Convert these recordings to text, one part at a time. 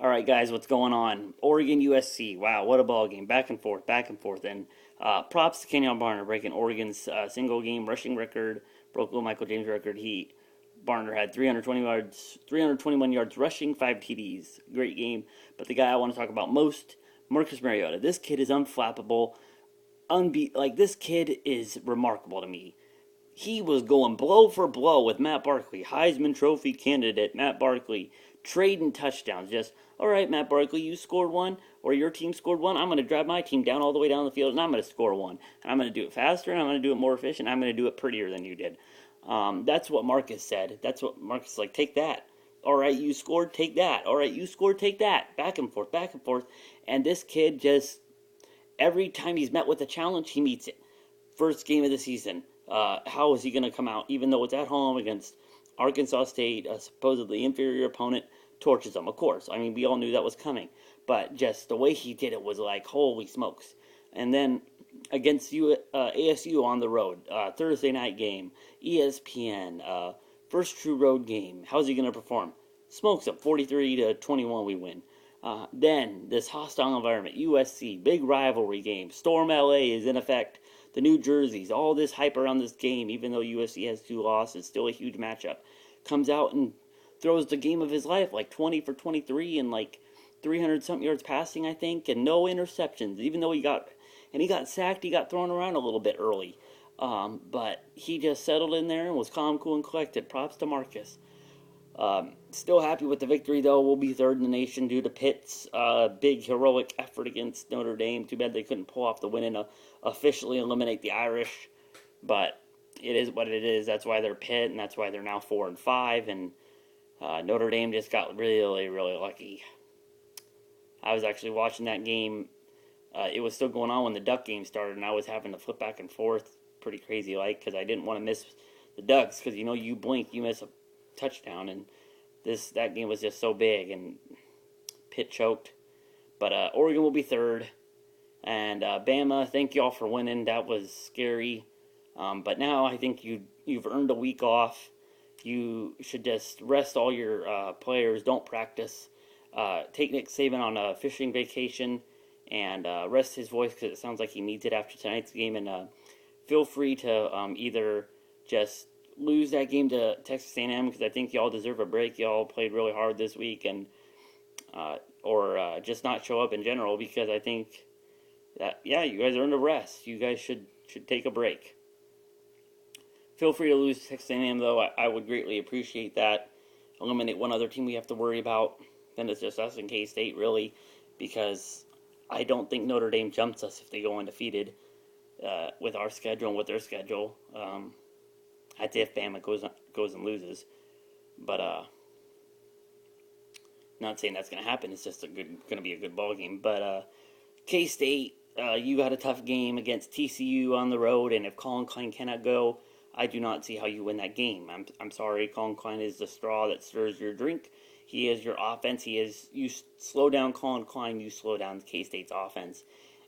All right, guys, what's going on? Oregon, USC. Wow, what a ball game! Back and forth, back and forth. And props to Kenyon Barner breaking Oregon's single game rushing record, broke little Michael James record. Barner had 320 yards, 321 yards rushing, 5 TDs. Great game. But the guy I want to talk about most, Marcus Mariota. This kid is unflappable, this kid is remarkable to me. He was going blow for blow with Matt Barkley, Heisman Trophy candidate Matt Barkley, trading touchdowns. Just, all right, Matt Barkley, you scored one, or your team scored one. I'm going to drive my team down all the way down the field, and I'm going to score one. And I'm going to do it faster, and I'm going to do it more efficient. I'm going to do it prettier than you did. That's what Marcus said. That's what Marcus like. Take that. All right, you scored. Take that. All right, you scored. Take that. Back and forth, back and forth. And this kid just every time he's met with a challenge, he meets it. First game of the season. How is he going to come out, even though it's at home against Arkansas State, a supposedly inferior opponent, torches them, of course. I mean, we all knew that was coming. But just the way he did it was like, holy smokes. And then against ASU on the road, Thursday night game, ESPN, first true road game. How's he going to perform? Smokes up 43-21, we win. Then this hostile environment, USC, big rivalry game. Storm LA is in effect. The New Jerseys, all this hype around this game, even though USC has 2 losses, still a huge matchup. Comes out and throws the game of his life, like 20 for 23 and like 300-something yards passing, I think, and no interceptions. Even though he got sacked, he got thrown around a little bit early. But he just settled in there and was calm, cool, and collected. Props to Marcus. Still happy with the victory, though. We'll be third in the nation due to Pitt's big heroic effort against Notre Dame. Too bad they couldn't pull off the win and officially eliminate the Irish. But it is what it is. That's why they're Pitt, and that's why they're now 4-5. And Notre Dame just got really, really lucky. I was actually watching that game. It was still going on when the Duck game started, and I was having to flip back and forth pretty crazy like because I didn't want to miss the Ducks because, you blink, you miss a touchdown, and that game was just so big, and Pitt choked. But Oregon will be third, and Bama, thank y'all for winning. That was scary, but now I think you've earned a week off. You should just rest all your players. Don't practice. Take Nick Saban on a fishing vacation and rest his voice because it sounds like he needs it after tonight's game. And feel free to either just lose that game to Texas A&M because I think y'all deserve a break. Y'all played really hard this week, and or just not show up in general because I think that you guys earned a rest. You guys should take a break. Feel free to lose to Texas A&M though. I would greatly appreciate that. Eliminate one other team we have to worry about. Then it's just us and K-State really, because I don't think Notre Dame jumps us if they go undefeated with our schedule and with their schedule. I'd say if Bama goes and loses, but not saying that's going to happen. It's just going to be a good ball game. But K-State, you got a tough game against TCU on the road, and if Colin Klein cannot go, I do not see how you win that game. I'm sorry, Colin Klein is the straw that stirs your drink. He is your offense. You slow down Colin Klein, you slow down K-State's offense.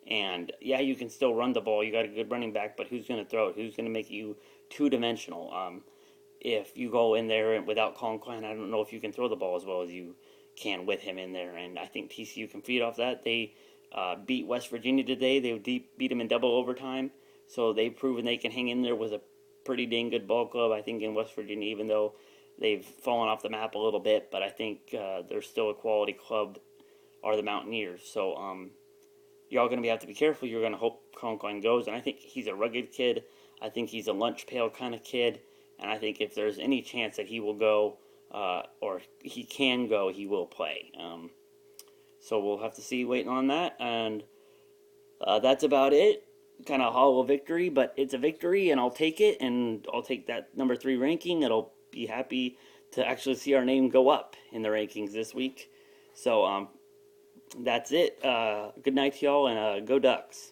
And you can still run the ball. You got a good running back, but who's going to throw it? Who's going to make you two-dimensional? If you go in there without Colin Klein, I don't know if you can throw the ball as well as you can with him in there. And I think TCU can feed off that. They beat West Virginia today. They beat them in double overtime. So they've proven they can hang in there with a pretty dang good ball club, I think, in West Virginia, even though they've fallen off the map a little bit. But I think they're still a quality club, are the Mountaineers. So y'all going to have to be careful. You're going to hope Colin Klein goes. And I think he's a rugged kid. I think he's a lunch pail kind of kid. And I think if there's any chance that he will go or he can go, he will play. So we'll have to see, waiting on that. And that's about it. Kind of hollow victory, but it's a victory, and I'll take it. And I'll take that number 3 ranking. It'll be happy to actually see our name go up in the rankings this week. So that's it. Good night to y'all, and go Ducks.